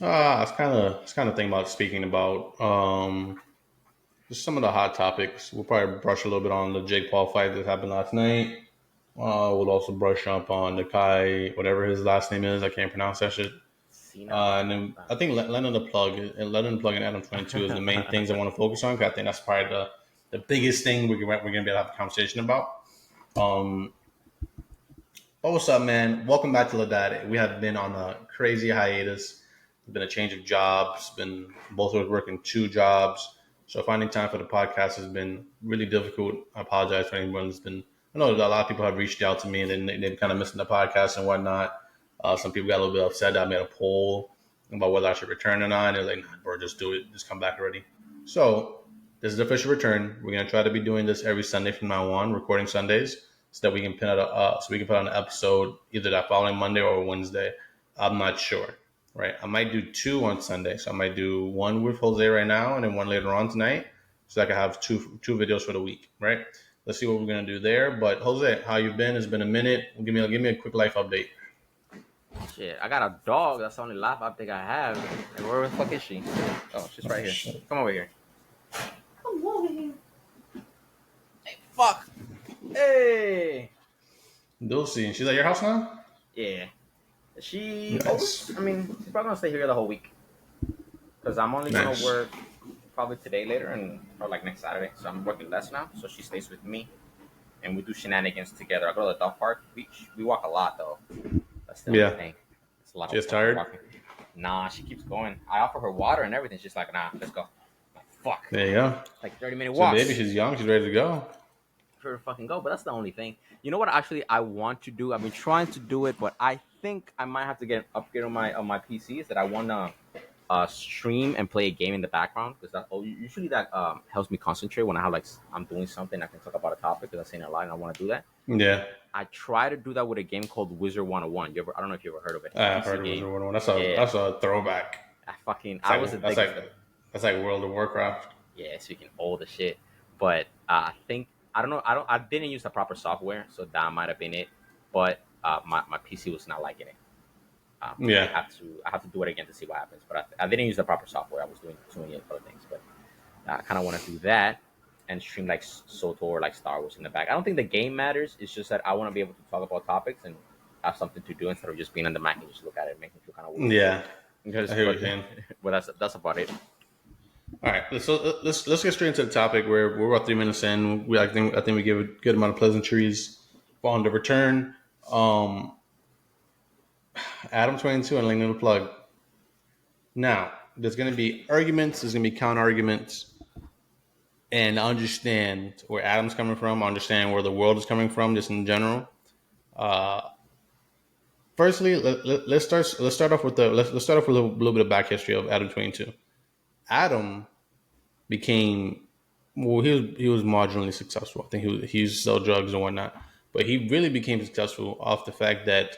I was kind of thinking about speaking about just some of the hot topics. We'll probably brush a little bit on the Jake Paul fight that happened last night. We'll also brush up on the Kai, whatever his last name is. I can't pronounce that shit. Cena. And then I think Lennon the plug and Lennon the plug and Adam 22 is the main things I want to focus on. 'Cause I think that's probably the biggest thing we're gonna be able to have a conversation about. Um, but what's up, man? Welcome back to Lidat. We have been on a crazy hiatus. It's been a change of jobs. Been both of us working two jobs, so finding time for the podcast has been really difficult. I apologize for anyone who's been. I know that a lot of people have reached out to me and they've kind of missing the podcast and whatnot. Some people got a little bit upset that I made a poll about whether I should return or not. And they're like, "Nah, bro, just do it. Just come back already." So this is the official return. We're gonna try to be doing this every Sunday from now on, recording Sundays, so that we can put on an episode either that following Monday or Wednesday. I'm not sure, right? I might do two on Sunday, so I might do one with Jose right now and then one later on tonight, so I can have two videos for the week, right? Let's see what we're gonna do there. But Jose, how you been? It's been a minute. Give me a quick life update. Shit, I got a dog. That's the only laugh I think I have. And where the fuck is she? Oh, she's Oh right here. shit, Come over here. Come over here. Hey, fuck. Hey. Dulcie, she's at your house now. Yeah. She. Nice, I mean, she's probably gonna stay here the whole week because I'm only gonna nice. work probably today later and or like next Saturday. So I'm working less now. So she stays with me and we do shenanigans together. I go to the dog park. We walk a lot though. That's the only Yeah, thing. It's a lot of she's fucking tired. walking. Nah, she keeps going. I offer her water and everything. She's like, nah, let's go. I'm like, fuck. There you go. Like 30-minute She's a baby. walks She's young. She's ready to go. for her to fucking go. But that's the only thing. You know what? Actually, I want to do. I've been trying to do it, but I think I might have to get an upgrade on my PC. Is that I want to stream and play a game in the background because usually that helps me concentrate when I have like I'm doing something. I can talk about a topic because I'm saying a lot and I want to do that. Yeah, I try to do that with a game called Wizard 101. I don't know if you ever heard of it. It's a I've PC heard of game. Wizard 101. Yeah, That's a throwback. It's I was like that's addicted like to. that's like World of Warcraft. Yeah, speaking all the shit. But I think I don't know. I didn't use the proper software, so that might have been it. But my PC was not liking it. Yeah, I have to do it again to see what happens. But I didn't use the proper software. I was doing too many other things. But I kind of want to do that and stream like Soto or like Star Wars in the back. I don't think the game matters. It's just that I want to be able to talk about topics and have something to do instead of just being on the Mac and just look at it and make me feel kind of weird. yeah. Because I hear what you're saying. but that's about it. All right, let's get straight into the topic. We're about 3 minutes in. I think we give a good amount of pleasantries on the return. Um, Adam 22 and Ling the plug. Now, there's going to be arguments. There's going to be counter arguments, and understand where Adam's coming from. Understand where the world is coming from, just in general. Uh, Firstly, let's start off with let's start off with a little bit of back history of Adam 22. Adam became he was marginally successful. I think he used to sell drugs and whatnot, but he really became successful off the fact that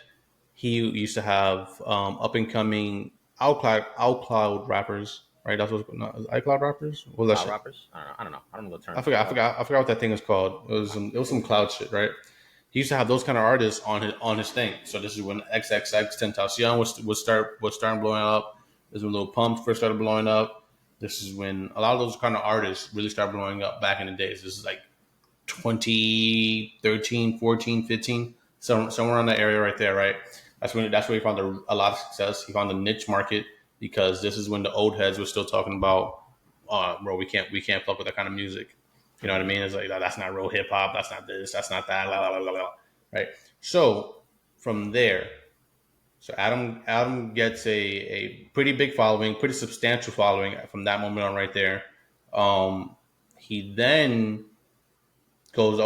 he used to have up and coming outcloud rappers. Right, that's what's no, iCloud rappers. What was that Cloud shit? rappers? I don't know. I don't know the I term. forgot. I forgot what that thing was called. It was some cloud shit, right? He used to have those kind of artists on his thing. So this is when XXX Tentacion was starting blowing up. This is when Lil Pump first started blowing up. This is when a lot of those kind of artists really started blowing up back in the days. This is like 2013, 14, 15, somewhere in that area right there, right? That's where he found a lot of success. He found the niche market because this is when the old heads were still talking about, bro, we can't fuck with that kind of music. You know what I mean? It's like that's not real hip hop. That's not this. That's not that. La, la, la, la, la. Right. So from there, so Adam gets a pretty big following, pretty substantial following from that moment on right there. He then goes,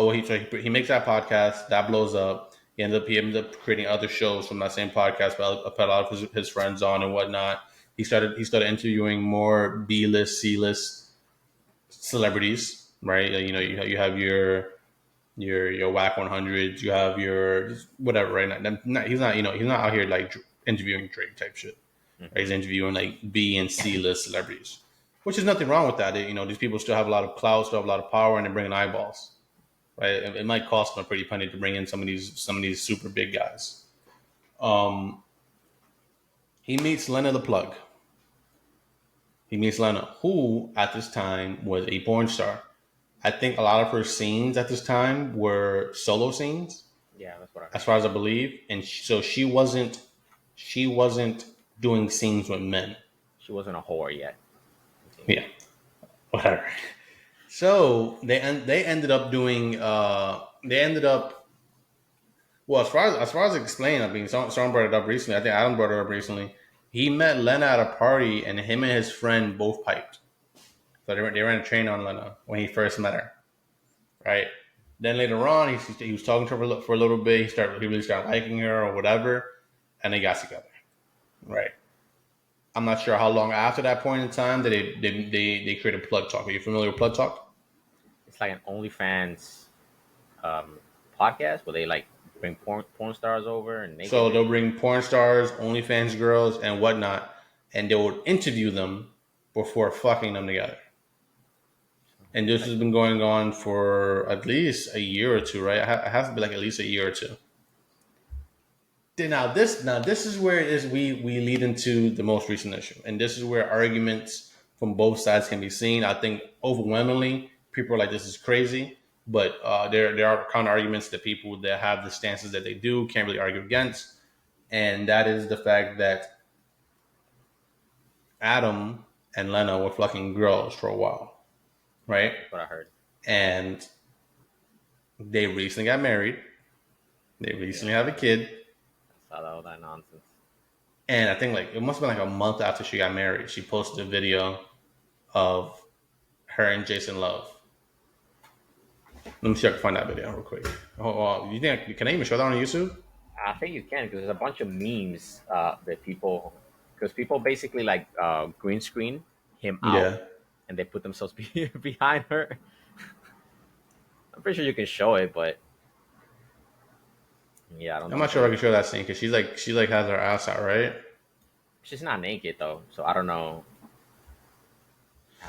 he makes that podcast that blows up. He ends up creating other shows from that same podcast, but put a lot of his friends on and whatnot. He started interviewing more B-list, C-list celebrities, right? You know, you have your whack 100s, you have your whatever, right? He's not out here like interviewing Drake type shit. Right? Mm-hmm. He's interviewing like B and C list celebrities, which is nothing wrong with that. These people still have a lot of clout, still have a lot of power, and they're bringing eyeballs. Right? It might cost them a pretty penny to bring in some of these super big guys. Um, he meets Lennon the Plug. He meets Lena, who at this time was a porn star. I think a lot of her scenes at this time were solo scenes, Yeah, that's what I as heard. far as I believe, and so she wasn't doing scenes with men. She wasn't a whore yet. Continue. Yeah, whatever. So they ended up doing they ended up well as far as explained. I mean, someone brought it up recently. I think Adam brought it up recently. He met Lena at a party, and him and his friend both piped. So they ran a train on Lena when he first met her, right? Then later on, he was talking to her for a little bit. He really started liking her or whatever, and they got together, right? I'm not sure how long after that point in time that they created Plug Talk. Are you familiar with Plug Talk? It's like an OnlyFans um, podcast where they like bring porn stars over and naked So men. they'll bring porn stars, OnlyFans girls, and whatnot, and they would interview them before fucking them together. And this has been going on for at least a year or two, right? It has to be like at least a year or two. Now this is where it is we lead into the most recent issue, and this is where arguments from both sides can be seen. I think overwhelmingly people are like, this is crazy, but there are counter arguments that people that have the stances that they do can't really argue against, and that is the fact that Adam and Lena were fucking girls for a while, right? That's what I heard. And they recently got married. They recently Yeah, have a kid. I saw all that nonsense. And I think like it must have been like a month after she got married, she posted a video of her and Jason Love. Let me see if I can find that video real quick. You think can I even show that on YouTube? I think you can because there's a bunch of memes that because people basically like green screen him out Yeah, and they put themselves behind her. I'm pretty sure you can show it, but yeah, I don't I'm know not if sure if I they. can show that scene because she like has her ass out, right? She's not naked though, so I don't know.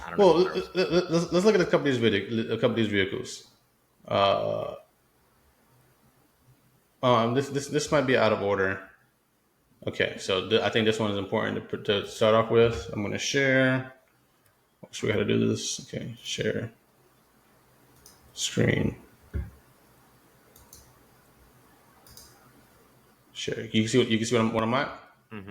I don't know Well, if girls. let's look at a couple of these vehicles. Uh, this might be out of order. Okay, so I think this one is important to start off with. I'm going to share. So we got to do this. Okay, share screen. Share. You can see what I'm at. Mm-hmm.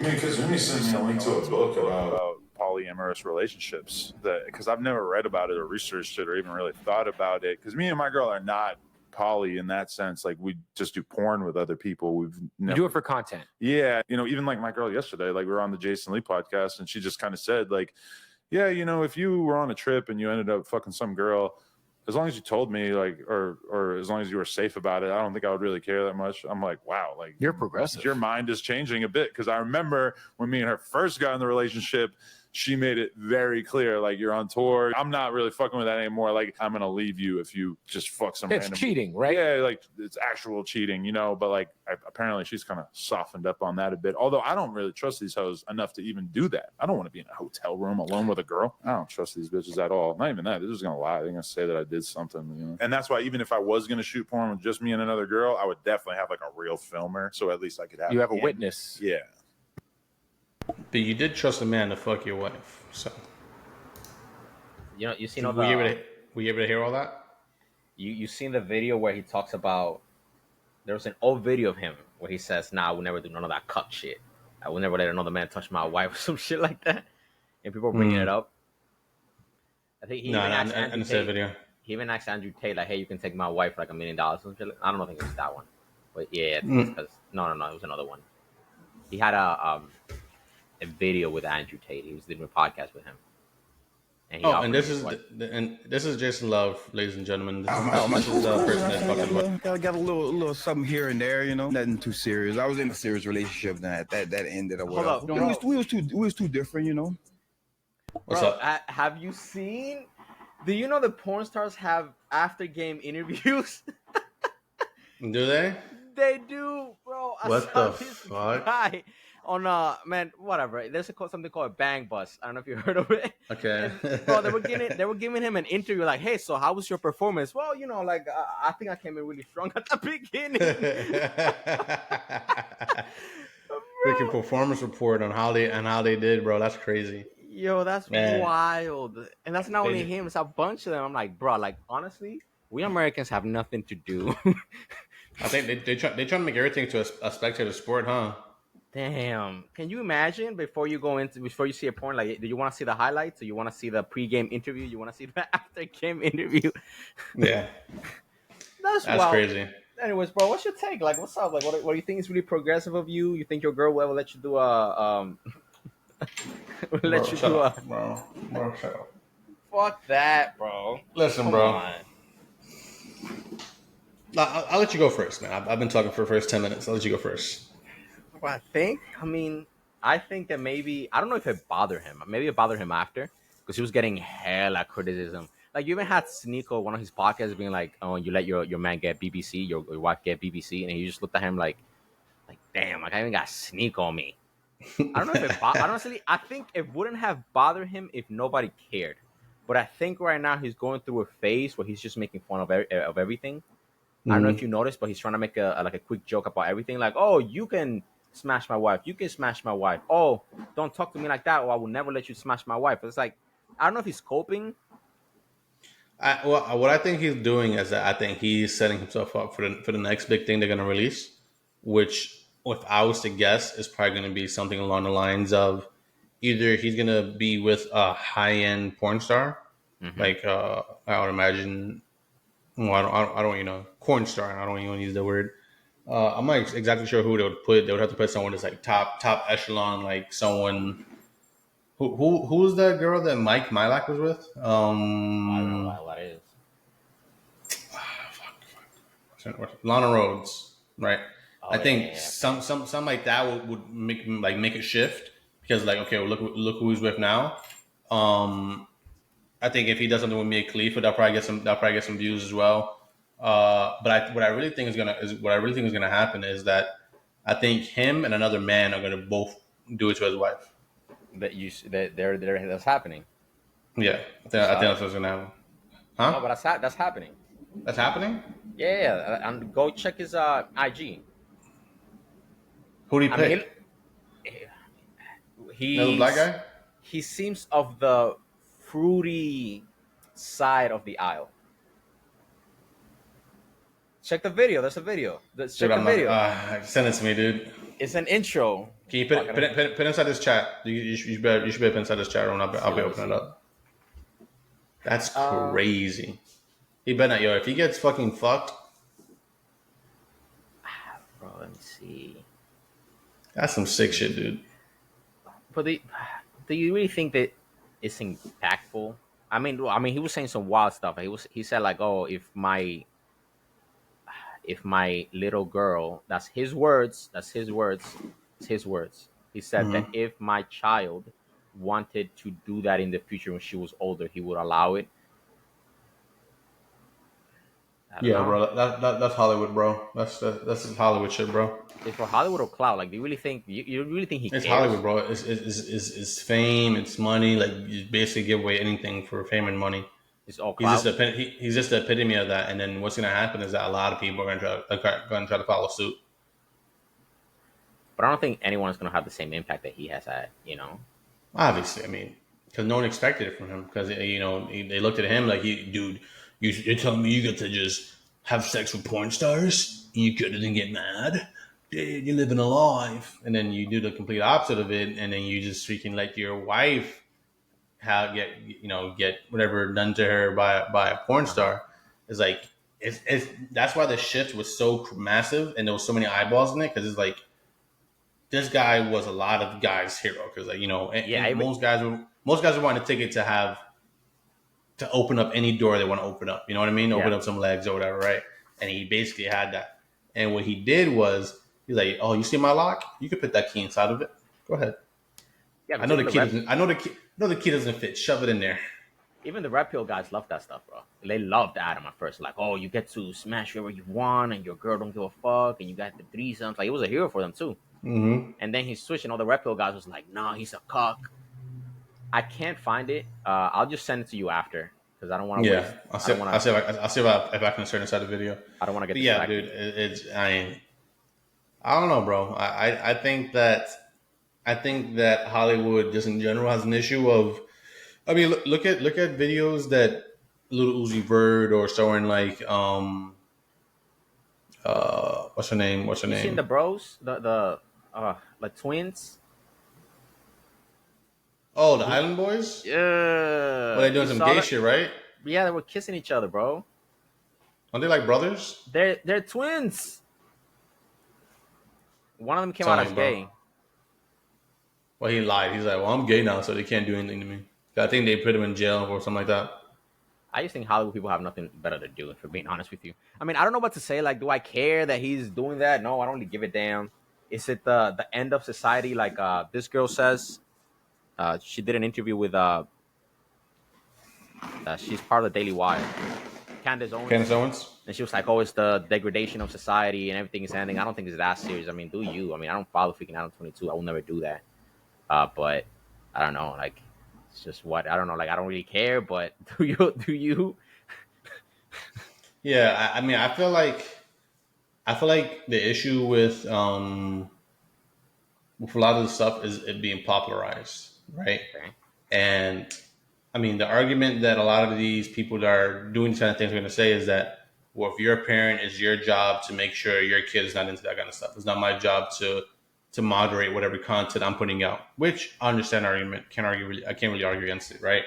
I mean, because Remy sent me a link to a book about polyamorous relationships because I've never read about it or researched it or even really thought about it. Because me and my girl are not poly in that sense. Like we just do porn with other people. We've never, You do it for content. yeah, even like my girl yesterday, like we were on the Jason Lee podcast, and she just kind of said like, yeah, if you were on a trip and you ended up fucking some girl, as long as you told me, like, or as long as you were safe about it, I don't think I would really care that much. I'm like, wow, like You're progressive. your mind is changing a bit. Because I remember when me and her first got in the relationship, she made it very clear, like, you're on tour. I'm not really fucking with that anymore. Like, I'm gonna leave you if you just fuck some It's random. cheating, right? Yeah, like it's actual cheating, But like, apparently she's kind of softened up on that a bit. Although I don't really trust these hoes enough to even do that. I don't want to be in a hotel room alone with a girl. I don't trust these bitches at all. Not even that. They're just gonna lie. They're gonna say that I did something, And that's why even if I was gonna shoot porn with just me and another girl, I would definitely have like a real filmer, so at least I could have. You have a him. witness. Yeah. But you did trust a man to fuck your wife, so You seen all were you able the to, were you able to hear all that? you seen the video where he talks about there was an old video of him where he says, "Nah, I will never do none of that cuck shit. I will never let another man touch my wife," or some shit like that. And people are bringing it up. I think he No, even I asked didn't Andrew see the Tate. video. He even asked Andrew Tate like, "Hey, you can take my wife for like $1 million." Or some shit. I don't know if it was that one, but yeah, it's because no, it was another one. He had a video with Andrew Tate. He was doing a podcast with him. And he And this offered is him and this is Jason Love, ladies and gentlemen. This is the person that's fucking with. Got a little something here and there, Nothing too serious. I was in a serious relationship that ended or whatever. Hold up, We was too different, What's Bro, up? have you seen? Do you know that porn stars have after game interviews? Do they? They do, bro. I What saw the this fuck? guy on man, whatever. There's something called a bang bus. I don't know if you heard of it. Okay. And, bro, they were giving him an interview like, "Hey, so how was your performance?" Well, like I think I came in really strong at the beginning. Freaking performance report on how they did, bro. That's crazy. Yo, that's Man, wild. And that's not they only just, him, it's a bunch of them. I'm like, bro, like honestly, we Americans have nothing to do. I think they try to make everything to a spectator sport, huh? Damn. Can you imagine before you see a porn, like do you want to see the highlights or you want to see the pregame interview? You want to see the after game interview? Yeah, That's that's wild. crazy. Anyways, bro, what's your take? Like, what's up? Like, what do you think is really progressive of you? You think your girl will ever let you do a will let Bro, you shut do a up, bro. Bro, shut up. fuck that, bro? Listen, Come bro. on. I'll let you go first, man. I've been talking for the first 10 minutes. I'll let you go first. What I think? I mean, I think that maybe I don't know if it bothered him. Maybe it bothered him after because he was getting hella criticism. Like you even had Sneeko, one of his podcasts, being like, "Oh, you let your man get BBC, your wife get BBC," and he just looked at him like, damn, like I even got Sneeko on me. I don't know if honestly, I think it wouldn't have bothered him if nobody cared. But I think right now he's going through a phase where he's just making fun of everything. I don't know if Mhm. you noticed, but he's trying to make a quick joke about everything. Like, oh, you can smash my wife. You can smash my wife. Oh, don't talk to me like that, or I will never let you smash my wife. It's like I don't know if he's coping. Well, what I think he's doing is that I think he's setting himself up for the next big thing they're gonna release, which, if I was to guess, is probably gonna be something along the lines of either he's gonna be with a high end porn star, Mm-hmm. like I would imagine. Well, I don't, corn star. I don't even use the word. I'm not exactly sure who they would put. They would have to put someone that's like top echelon, like someone who's that girl that Mike Milak was with? I don't know what it is. Lana Rhodes, right? I Oh yeah, think yeah, yeah. some like that would make a shift because like okay, well, look who he's with now. Um, I think if he does something with Mia Khalifa, that'll probably get some views as well. What I really think is gonna happen is that I think him and another man are gonna both do it to his wife. That that's happening. Yeah, I think So, that's what's gonna happen. no, but Huh? that's happening. That's happening? Yeah, yeah. And go check his IG. Who do you I mean, pick? Another black he's guy? he seems of the fruity side of the aisle. Check the video. There's a video. Dude, Check the I'm not. video. Send it to me, dude. It's an intro. Can you Fuck, I don't- put it inside this chat? You should be able to inside this chat room. let's see, I'll be let me opening it see. up. That's Uh, crazy. He better not, yo. If he gets fucking fucked, bro, let me see. that's some sick shit, dude. But do you really think that it's impactful? I mean, he was saying some wild stuff. He said like, oh, if my little girl, that's his words, it's his words. He said that Hmm. if my child wanted to do that in the future when she was older, he would allow it. I don't Yeah, know. bro. That's Hollywood, bro. That's Hollywood shit, bro. It's for Hollywood or clout. Like, do you really think you really think he It's Hollywood, cares? bro. It's fame. It's money. Like you basically give away anything for fame and money. It's all He's just clout. he's just the epitome of that. And then what's gonna happen is that a lot of people are gonna try to follow suit. But I don't think anyone's gonna have the same impact that he has had. Obviously, I mean, because no one expected it from him. Because they looked at him like, dude, you're telling me you get to just have sex with porn stars and you couldn't get mad? Dude, you're living a life, and then you do the complete opposite of it, and then you just freaking let your wife get whatever done to her by a porn Uh huh. star. It's like it's that's why the shift was so massive, and there was so many eyeballs in it because it's like this guy was a lot of guys' hero because like Yeah. and most guys would want a ticket to open up any door they want to open up. You know what I mean? Open Yeah. up some legs or whatever, right? And he basically had that. And what he did was he's like, "Oh, you see my lock? You could put that key inside of it. Go ahead. Yeah. I Because know the key doesn't. I know the key doesn't fit. Shove it in there." even the Red Pill guys love that stuff, bro. They loved Adam at first. Like, oh, you get to smash whoever you want, and your girl don't give a fuck, and you got the threesomes. Like, it was a hero for them too. Mm-hmm. And then he switched, and all the Red Pill guys was like, nah, he's a cock. I can't find it. I'll just send it to you after because I don't want to Yeah, waste. I'll I see. don't want I'll see. to. If I see if I can insert inside the video. I don't want to get But yeah, distracted. dude, it's I don't know, bro. I think that I think that Hollywood just in general has an issue of. I mean, look at videos that Little Uzi Vert or someone like what's her name? What's her You seen the name? bros, the like twins? Oh, the Who? Island Boys. Well, Yeah, they doing you some saw gay that? shit, right? Yeah, they were kissing each other, bro. Aren't they like brothers? They're twins. One of them came out Tell as me, bro. gay. Well, he lied. He's like, well, I'm gay now, so they can't do anything to me. I think they put him in jail or something like that. I just think Hollywood people have nothing better to do, if we're being honest with you. I mean, I don't know what to say. Like, do I care that he's doing that? No, I don't really give a damn. Is it the end of society? Like this girl says, she did an interview with she's part of the Daily Wire, Candace Candace Owens, Owens. and she was like, "Oh, it's the degradation of society and everything is ending." I don't think it's that serious. I mean, do you? I mean, I don't follow freaking Adam22. I will never do that. But I don't know. Like, it's just what I don't know. Like, I don't really care. But do you? Do you? Yeah, I mean, I feel like the issue with a lot of the stuff is it being popularized, right? Okay. And I mean, the argument that a lot of these people that are doing these kind of things are going to say is that, well, if you're a parent, it's your job to make sure your kid is not into that kind of stuff. It's not my job to moderate whatever content I'm putting out. Which I understand argument. Can't argue. Really, I can't really argue against it, right?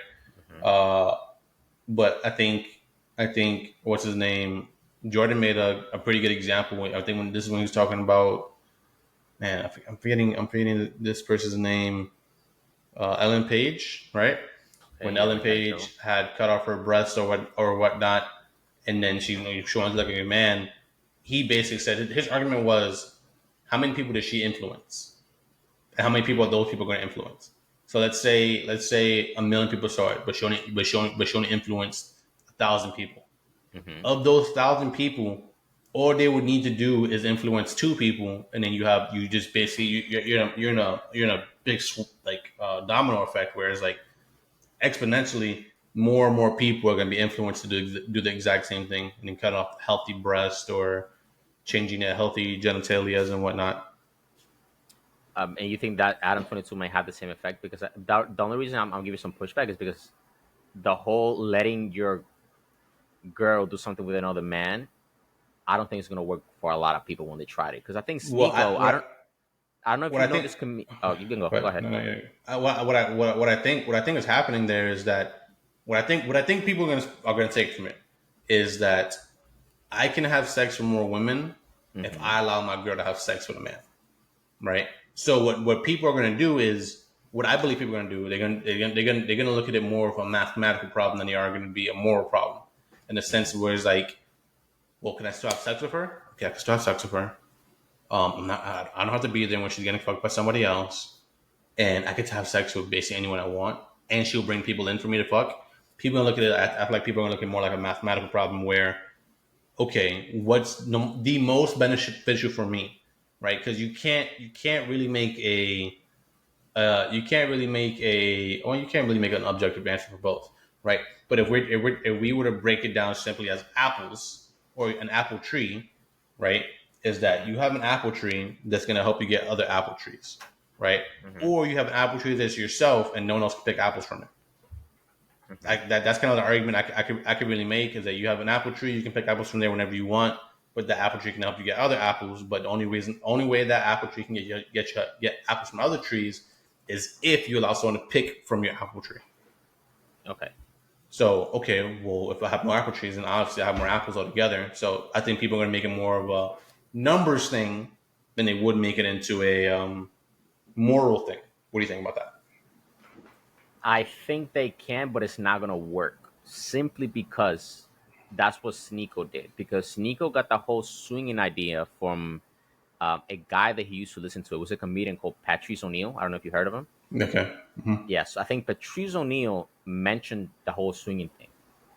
Mm-hmm. But I think what's his name? Jordan made a pretty good example. I think when this is when he was talking about, man, I'm forgetting this person's name. Ellen Page, right? Okay, When yeah, Ellen like that show. Page had cut off her breasts or whatnot, and then she wanted to look like a man. He basically said his argument was, how many people did she influence, and how many people are those people going to influence? So let's say 1 million people saw it, but she only influenced 1,000 people. Mm-hmm. Of those 1,000 people, all they would need to do is influence 2 people, and then you just basically you're in a big domino effect, where it's like exponentially more and more people are going to be influenced to do the exact same thing, and then cut off healthy breast or changing their healthy genitalias and whatnot. And you think that Adam22 may have the same effect? Because the only reason I'm giving some pushback is because the whole letting your girl do something with another man, I don't think it's gonna work for a lot of people when they tried it. Because I think Well, Sneeko, I don't know if what you I know think, this. Oh, you can go. Go but ahead. no, no, yeah. What I think is happening there is that what I think people are gonna take from it is that I can have sex with more women if Mm-hmm. I allow my girl to have sex with a man, right? So what people are going to do is what I believe people are going to do. They're going to look at it more of a mathematical problem than they are going to be a moral problem, in the sense where it's like, well, can I still have sex with her? Okay, I can still have sex with her. I don't have to be there when she's getting fucked by somebody else, and I get to have sex with basically anyone I want, and she'll bring people in for me to fuck. People are going to look at it. I feel like people are going to look at it more like a mathematical problem where, okay, what's the most beneficial for me, right? Because you can't really make a you can't really make an objective answer for both, right? But if we were to break it down simply as apples or an apple tree, right? Is that you have an apple tree that's going to help you get other apple trees, right? Mm-hmm. Or you have an apple tree that's yourself and no one else can pick apples from it. Mm-hmm. That's kind of the argument I could really make, is that you have an apple tree, you can pick apples from there whenever you want, but the apple tree can help you get other apples. But the only way that apple tree can get apples from other trees is if you allow someone to pick from your apple tree. Okay. So okay, well, if I have more apple trees, then obviously I have more apples altogether. So I think people are going to make it more of a numbers thing than they would make it into a moral thing. What do you think about that? I think they can, but it's not gonna work simply because that's what Sneeko did. Because Sneeko got the whole swinging idea from a guy that he used to listen to. It was a comedian called Patrice O'Neill. I don't know if you heard of him. Okay. Mm-hmm. Yes, I think Patrice O'Neill mentioned the whole swinging thing,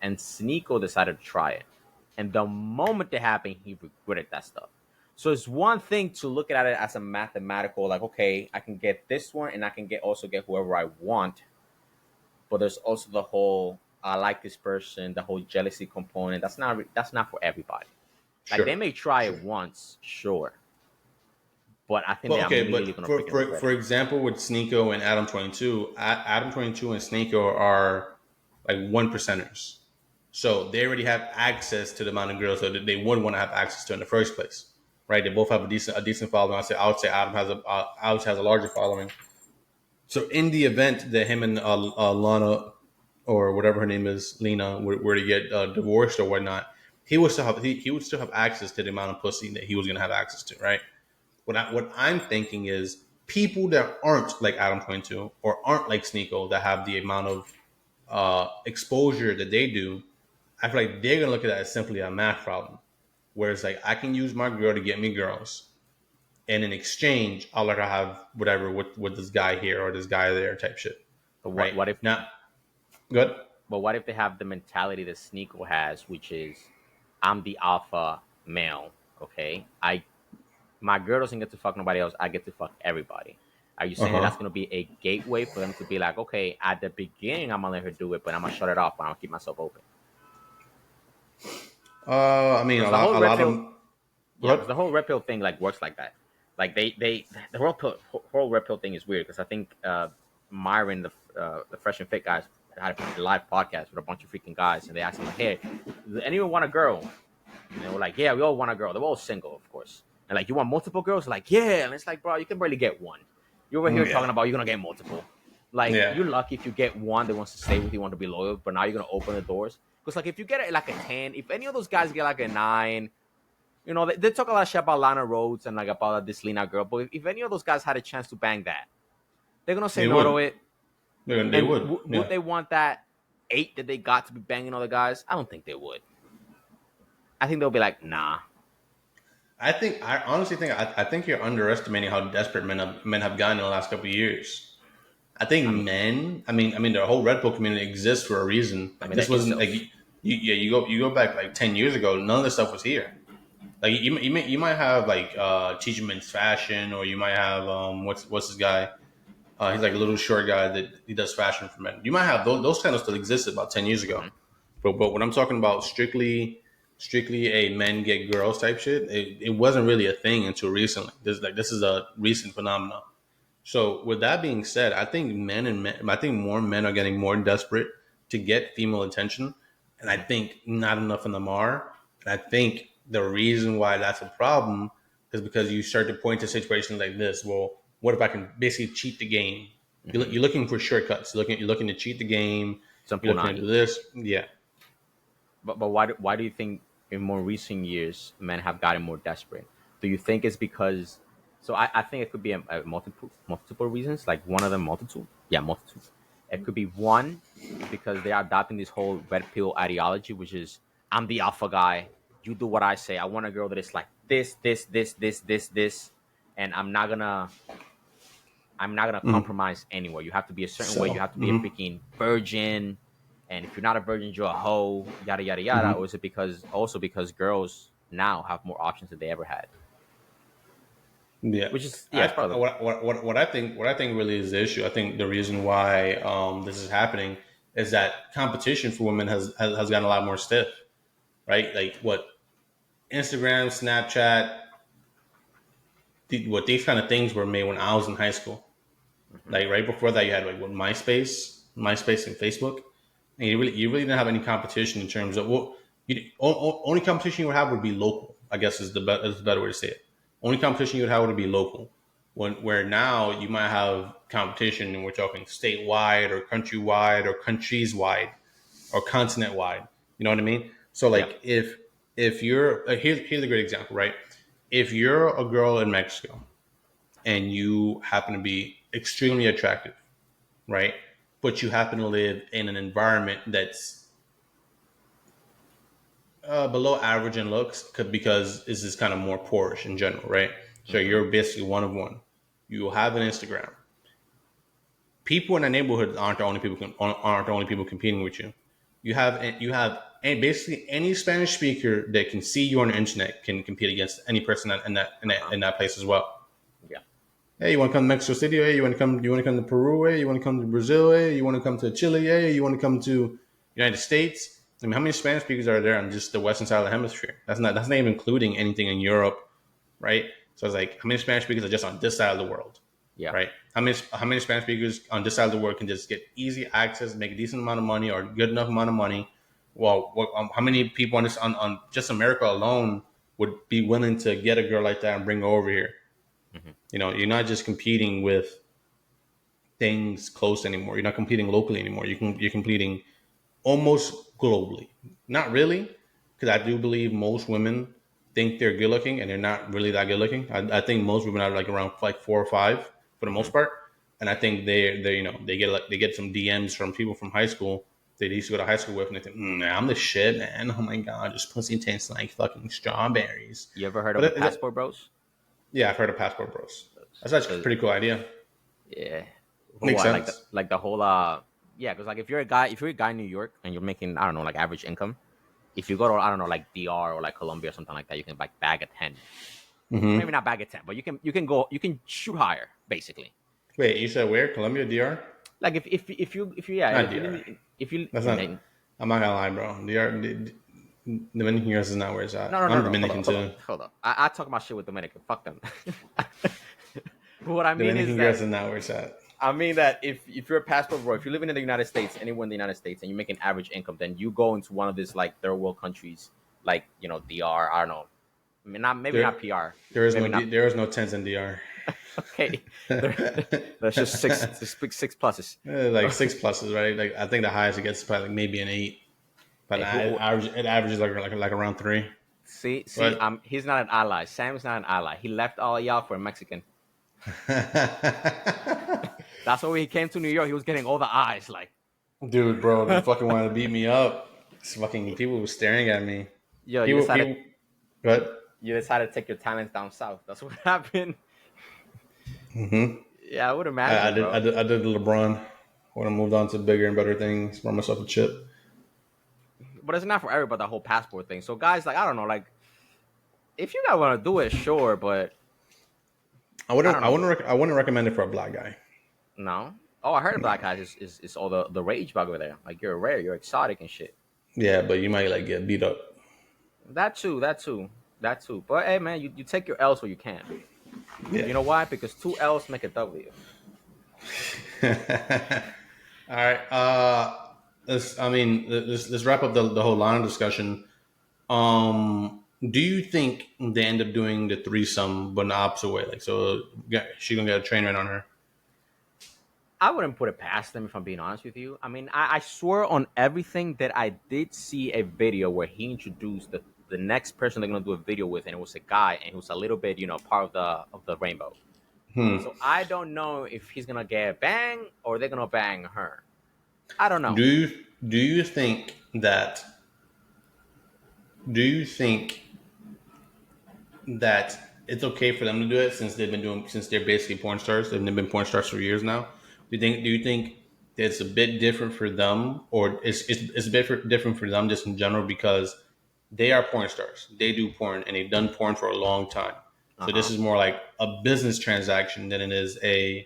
and Sneeko decided to try it. And the moment it happened, he regretted that stuff. So it's one thing to look at it as a mathematical, like, okay, I can get this one, and I can also get whoever I want. But there's also the whole I like this person, the whole jealousy component. That's not for everybody. Like, Sure. they may try Sure. it once, sure, but I think Well, they're okay, immediately but going to freaking regret for it. example, with Sneeko and Adam22, Adam22 and Sneeko are like one percenters. So they already have access to the amount of girls that they would want to have access to in the first place, right? They both have a decent following. I would say Alex has a larger following. So in the event that him and Lana or whatever her name is, Lena, were to get divorced or whatnot, he would still have access to the amount of pussy that he was going to have access to, right? What I'm thinking is people that aren't like Adam22 or aren't like Sneeko that have the amount of exposure that they do, I feel like they're gonna look at that as simply a math problem. Whereas like I can use my girl to get me girls, and in exchange, I'll let her have whatever with this guy here or this guy there type shit. But Right what if? now, good. But what if they have the mentality that Sneeko has, which is, I'm the alpha male. Okay, my girl doesn't get to fuck nobody else. I get to fuck everybody. Are you Uh saying that that's huh. going to be a gateway for them to be like, okay, at the beginning, I'm going to let her do it, but I'm going to shut it off and I'll keep myself open? I mean, Because the whole a lot red of pill, them. yeah, because What? the whole red pill thing like works like that. Like the whole red pill thing is weird because I think Myron, the Fresh and Fit guys, had a live podcast with a bunch of freaking guys, and they asked him, like, hey, does anyone want a girl? And they were like, yeah, we all want a girl. They're all single, of course. And like, you want multiple girls? Like, yeah. And it's like, bro, you can barely get one. You're over here Yeah. talking about you're gonna get multiple. Like, Yeah. you're lucky if you get one that wants to stay with you, want to be loyal. But now you're gonna open the doors because, like, if you get it like a 10, if any of those guys get like a 9, you know, they talk a lot of shit about Lana Rhodes and like about this Lena girl. But if any of those guys had a chance to bang that, they're gonna say They no to would. it. They And would. would Yeah. they want that 8 that they got to be banging other guys? I don't think they would. I think they'll be like, nah. I honestly think I think you're underestimating how desperate men have gotten in the last couple of years. I think I mean, men. I mean, the whole Red Pill community exists for a reason. I Like mean, they're this wasn't like incels. you go back like 10 years ago. None of this stuff was here. Like you might have like teaching men's fashion, or you might have what's this guy? He's like a little short guy that he does fashion for men. You might have those kind of still existed about 10 years ago. Mm-hmm. But when I'm talking about strictly a men get girls type shit, it wasn't really a thing until recently. This is a recent phenomenon. So with that being said, I think more men are getting more desperate to get female attention, and I think not enough of them are. And I think the reason why that's a problem is because you start to point to situations like this. Well, what if I can basically cheat the game? Mm-hmm. You're looking for shortcuts. You're looking to cheat the game. Some You're looking to punani. do this. Yeah. But why do you think in more recent years men have gotten more desperate? Do you think it's because? So I think it could be a multiple reasons. Like one of them multitude. Yeah, multitude. It could be one because they are adopting this whole red pill ideology, which is I'm the alpha guy. You do what I say. I want a girl that is like this, and I'm not gonna Mhm. compromise anywhere. You have to be a certain way. You So, have to be a freaking virgin, and if you're not a virgin, you're a hoe. Yada yada yada. Or is it because girls now have more options than they ever had? yeah. Which is it's part of the What I think really is the issue. I think the reason why this is happening is that competition for women has gotten a lot more stiff, right? Like what Instagram, Snapchat, what these kind of things were made when I was in high school. hmm Like right before that, you had like what MySpace and Facebook, and you really didn't have any competition in terms of only competition you would have would be local. I guess is the better way to say it. Only competition you would have would be local. Where now you might have competition, and we're talking statewide or countrywide or countries wide or continent wide. You know what I mean? So Yeah. like if you're here's a great example, right? If you're a girl in Mexico and you happen to be extremely attractive, right? But you happen to live in an environment that's below average in looks because this is kind of more poorish in general, right? So hmm you're basically one of one. You have an Instagram. People in the neighborhood aren't the only people competing with you. And basically any Spanish speaker that can see you on the internet can compete against any person Uh-huh. in that place as well. Yeah. Hey, you want to come to Mexico City? Hey, you want to come to Peru? Hey, you want to come to Brazil? Hey, you want to come to Chile? Hey, you want to come to United States? I mean, how many Spanish speakers are there on just the western side of the hemisphere? That's not even including anything in Europe, right? So it's like, how many Spanish speakers are just on this side of the world? Yeah. Right? How many Spanish speakers on this side of the world can just get easy access, make a decent amount of money or good enough amount of money? Well, how many people on just America alone would be willing to get a girl like that and bring her over here? Mm-hmm. You know, you're not just competing with things close anymore. You're not competing locally anymore. You're competing almost globally. Not really, because I do believe most women think they're good looking and they're not really that good looking. I think most women are like around like 4 or 5 for the most part, and I think they you know they get some DMs from people from high school they used to go to high school with, and they think, nah, I'm the shit, man. Oh my god, this pussy tastes like fucking strawberries. You ever heard of But the Passport Bros? yeah, I've heard of Passport Bros. That's actually a pretty cool idea. Yeah. Makes Why? sense. Like the whole yeah, because like if you're a guy in New York and you're making, I don't know, like average income, if you go to, I don't know, like DR or like Colombia or something like that, you can like bag a 10. Mm-hmm. Maybe not bag a 10, but you can shoot higher basically. Wait, you said where? Colombia, DR? Like if you yeah, Not if DR. you That's and not. then, I'm not gonna lie, bro. Dominican US is not where it's at. I'm no, Dominican too. hold on. I talk about shit with Dominican. Fuck them. But what I mean Dominican is US that is not where it's at. I mean that if you're a passport bro, if you're living in the United States, anywhere in the United States, and you make an average income, then you go into one of these like third world countries, like DR. I don't know, I mean, not PR. There is maybe there is no tens in DR. Okay, that's just six pluses. Like 6 pluses, right? Like I think the highest it gets is probably like maybe an 8, but it averages like around 3. See, But, he's not an ally. Sam's not an ally. He left all y'all for a Mexican. That's why when he came to New York, he was getting all the eyes. Like, dude, bro, they fucking wanted to beat me up. This fucking people were staring at me. yo, you decided to take your talents down south. That's what happened. Mm-hmm. Yeah, I would imagine. I did the LeBron when I moved on to bigger and better things. Brought myself a chip. But it's not for everybody, the whole passport thing. So guys, like, I don't know, like, if you guys want to do it, sure, but I wouldn't recommend it for a black guy. no. Oh, I heard black guys is all the rage bug over there. Like, you're rare, you're exotic and shit. Yeah, but you might like get beat up. That too. But hey, man, you take your L's where you can. Yeah. You know why? Because 2 L's make a W. All right. Let's wrap up the whole Lana discussion. Do you think they end up doing the threesome, but in the opposite way? Like, so she's gonna get a train right on her. I wouldn't put it past them if I'm being honest with you. I mean, I swear on everything that I did see a video where he introduced the next person they're gonna do a video with, and it was a guy, and he was a little bit, part of the rainbow. So I don't know if he's gonna get bang or they're gonna bang her. I don't know. Do you think that? Do you think that it's okay for them to do it since they're basically porn stars? They've been porn stars for years now. Do you think that it's a bit different for them, or it's a bit different for them just in general because they are porn stars. They do porn and they've done porn for a long time. So this is more like a business transaction than it is a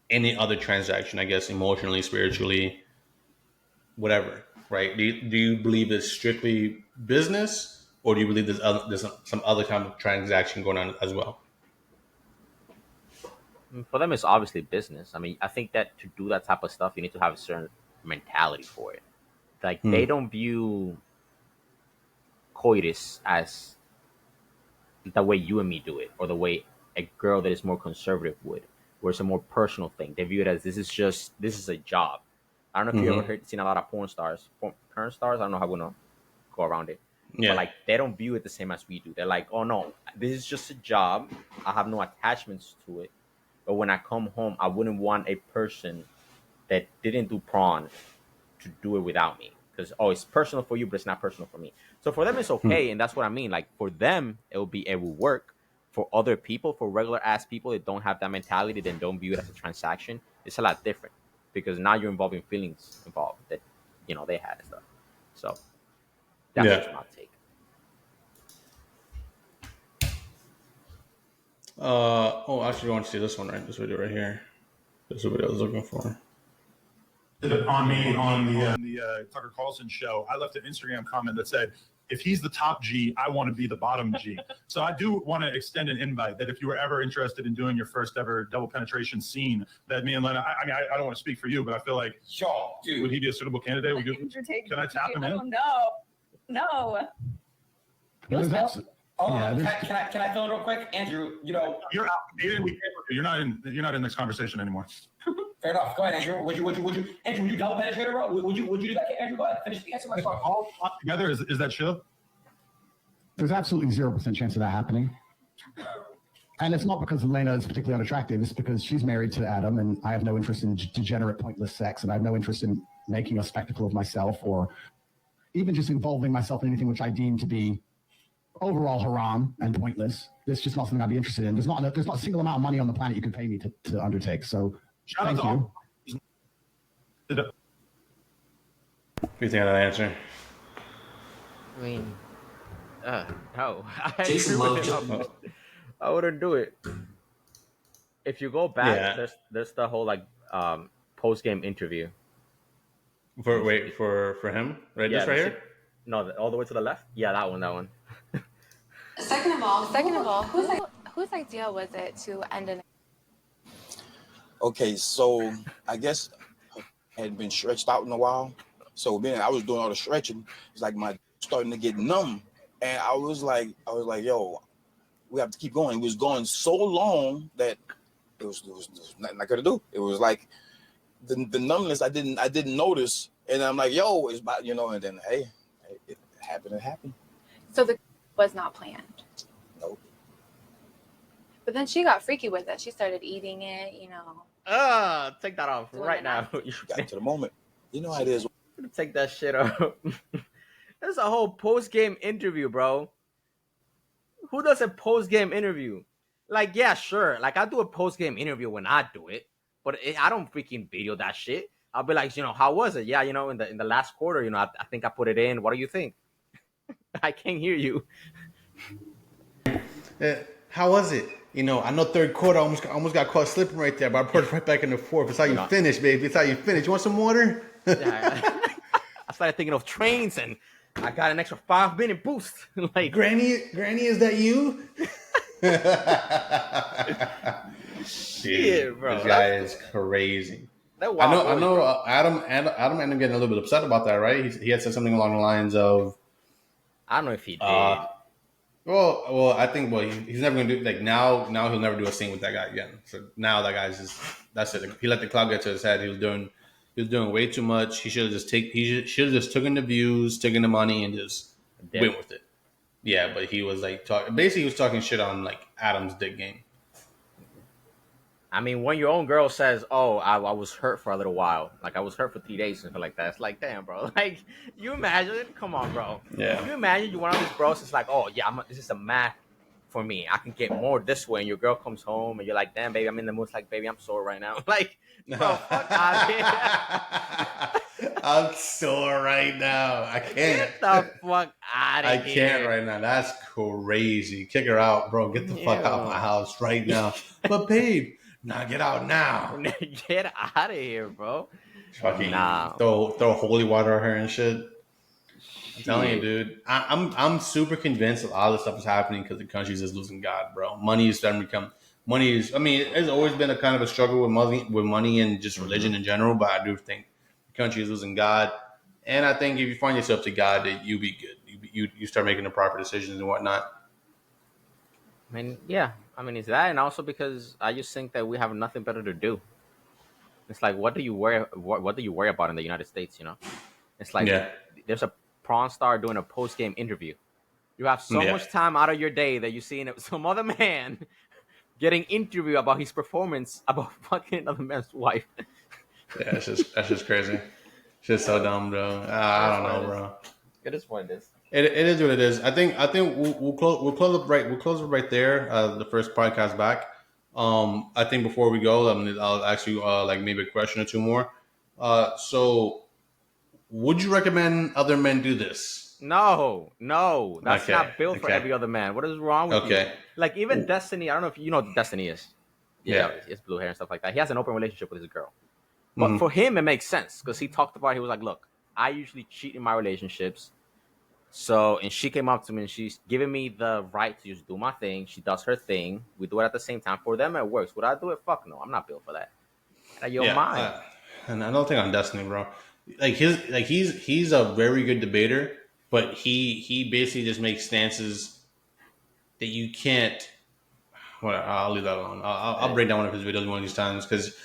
any other transaction, I guess, emotionally, spiritually, whatever, right? Do you believe it's strictly business, or do you believe there's some other kind of transaction going on as well? For them, it's obviously business. I mean, I think that to do that type of stuff, you need to have a certain mentality for it. Like, they don't view coitus as the way you and me do it, or the way a girl that is more conservative would, where it's a more personal thing. They view it as this is a job. I don't know if you ever seen a lot of porn stars. I don't know how we're gonna go around it. Yeah. But like, they don't view it the same as we do. They're like, oh no, this is just a job. I have no attachments to it. But when I come home, I wouldn't want a person that didn't do porn to do it without me. Because, it's personal for you, but it's not personal for me. So for them, it's okay. And that's what I mean. Like, for them, it will work. For other people, for regular ass people that don't have that mentality, then don't view it as a transaction, it's a lot different. Because now you're involving feelings involved that, they had and stuff. So that's my take. Actually, I want to see this one, right? This video right here. This is what I was looking for. On the Tucker Carlson show, I left an Instagram comment that said, if he's the top G, I want to be the bottom G. So I do want to extend an invite that if you were ever interested in doing your first ever double penetration scene, that me and Lena, I mean, I don't want to speak for you, but I feel like, Sure, dude. would he be a suitable candidate? Would you, can I tap him in? Oh, no. Let's There's go. Oh, yeah, can I fill in real quick, Andrew? You know, You're out. Aiden, we can't, you're not in this conversation anymore. fair enough. Go ahead, Andrew. Would you, Andrew? Would you double penetrate, bro? Would you do that, Andrew? Go ahead. Finish the answer my question. All together, is that chill? there's absolutely 0% chance of that happening. And it's not because Elena is particularly unattractive. It's because she's married to Adam, and I have no interest in degenerate, pointless sex, and I have no interest in making a spectacle of myself or even just involving myself in anything which I deem to be overall haram and pointless. It's just not something I'd be interested in. There's not a single amount of money on the planet you could pay me to undertake. So Shout thank out to you. all. What do you think of that answer? I mean, no. Jason loved it. I wouldn't do it. If you go back, Yeah. there's the whole like post game interview. For him, right? Yeah, This right here. No, all the way to the left. Yeah, that one. Second of all, whose idea was it to end an? Okay, so I guess I had been stretched out in a while. So then I was doing all the stretching. It's like my starting to get numb. And I was like, yo, we have to keep going. It was going so long that it was nothing I could do. It was like the numbness I didn't notice. And I'm like, yo, it's about, and then hey, it happened. So the was not planned. Nope. But then she got freaky with it. She started eating it, Take that off right now. Got to the moment. You know how it is. Take that shit off. There's a whole post game interview, bro. Who does a post game interview? Like, yeah, sure. Like, I do a post game interview when I do it, but I don't freaking video that shit. I'll be like, how was it? Yeah, in the last quarter, I think I put it in. What do you think? I can't hear you. How was it? I know third quarter I almost got caught slipping right there, but I put it right back in the fourth. It's how you finish, baby. It's how you finish. You want some water? Yeah, I started thinking of trains, and I got an extra 5-minute boost. Like, Granny, is that you? Shit, bro. This guy is crazy. I know. Adam ended up getting a little bit upset about that, right? He had said something along the lines of, I don't know if he did. Well, I think he's never gonna do now he'll never do a scene with that guy again. So now that guy's just that's it. He let the cloud get to his head. He was doing way too much. He should have just taken the views, taken the money, and just went with it. Yeah, but he was like he was talking shit on like Adam's dick game. I mean, when your own girl says, "Oh, I was hurt for a little while," like I was hurt for 3 days, something like that. It's like, damn, bro. Like, you imagine? Come on, bro. Yeah. You imagine you one of these bros. It's like, oh yeah, this is a math for me. I can get more this way. And your girl comes home, and you're like, damn, baby, I'm in the mood. It's like, baby, I'm sore right now. Like, bro, fuck out of here. I'm sore right now. I can't. Get the fuck out of here. I can't right now. That's crazy. Kick her out, bro. Get the fuck out of my house right now. But babe. Nah, get out now. Get out of here, bro. Fucking throw holy water on her and shit. I'm telling you, dude. I'm super convinced that all this stuff is happening because the country's just losing God, bro. Money is starting to become. I mean, it's always been a kind of a struggle with money and just religion in general, but I do think the country is losing God. And I think if you find yourself to God, that you be good. You start making the proper decisions and whatnot. I mean, yeah. I mean, it's that, and also because I just think that we have nothing better to do. It's like, what do you worry about in the United States? It's like there's a porn star doing a post game interview. You have so much time out of your day that you see some other man getting interviewed about his performance about fucking another man's wife. Yeah, that's just crazy. It's just so dumb, bro. I don't know, bro. It is what it is. It is what it is. I think we'll close it right there. The first podcast back. I think before we go, I'll ask you like maybe a question or two more. So, would you recommend other men do this? No, that's not built for every other man. What is wrong with you? Like even Destiny, I don't know if you know what Destiny is. Yeah, it's blue hair and stuff like that. He has an open relationship with his girl, but for him it makes sense because he talked about he was like, look, I usually cheat in my relationships. So, and she came up to me and she's giving me the right to just do my thing. She does her thing. We do it at the same time. For them, it works. Would I do it? Fuck no. I'm not built for that. Out of your mind. And another thing on Destiny, bro. He's a very good debater, but he basically just makes stances that you can't. Well, I'll leave that alone. I'll break down one of his videos one of these times because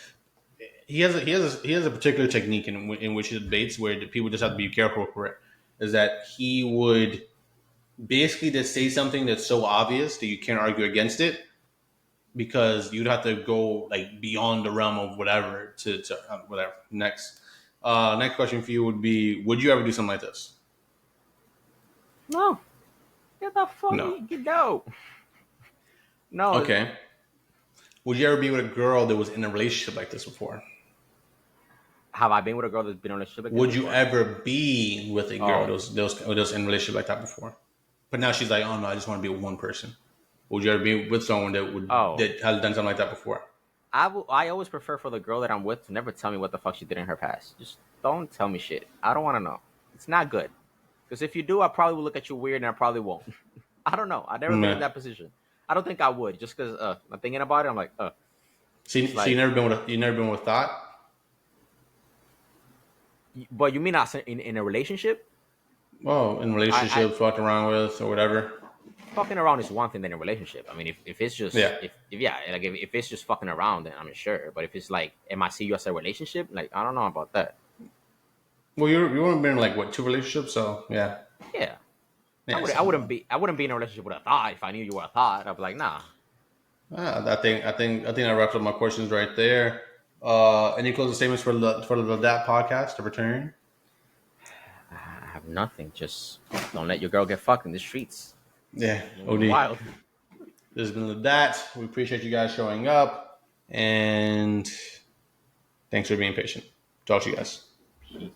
he has a particular technique in which he debates where the people just have to be careful for it. Is that he would basically just say something that's so obvious that you can't argue against it because you'd have to go like beyond the realm of whatever to whatever. Next question for you would be: would you ever do something like this? No. Get the fuck No. No. No. Okay. Would you ever be with a girl that was in a relationship like this before? Have I been with a girl that's been in a relationship like this Would you before? ever be with a girl that was in a relationship like that before? But now she's like, oh no, I just want to be with one person. Would you ever be with someone that that has done something like that before? I always prefer for the girl that I'm with to never tell me what the fuck she did in her past. Just don't tell me shit. I don't want to know. It's not good. Because if you do, I probably will look at you weird and I probably won't. I don't know. I've never been in that position. I don't think I would. Just because I'm thinking about it, I'm like, So you never been with thought? But you mean not in a relationship? Well, in a relationship, fucking around with or whatever. Fucking around is one thing than a relationship. I mean, if it's just if it's just fucking around, then I'm sure. But if it's like, am I see you as a relationship? Like, I don't know about that. Well, you haven't been in like what 2 relationships, so yeah. Yeah. I wouldn't be in a relationship with a thought if I knew you were a thought. I'd be like, nah. I think that wraps up my questions right there. Any closing statements for the Lidat podcast to return? I have nothing. Just don't let your girl get fucked in the streets. Yeah, OD. Wild. This has been Lidat. We appreciate you guys showing up, and thanks for being patient. Talk to you guys. Peace.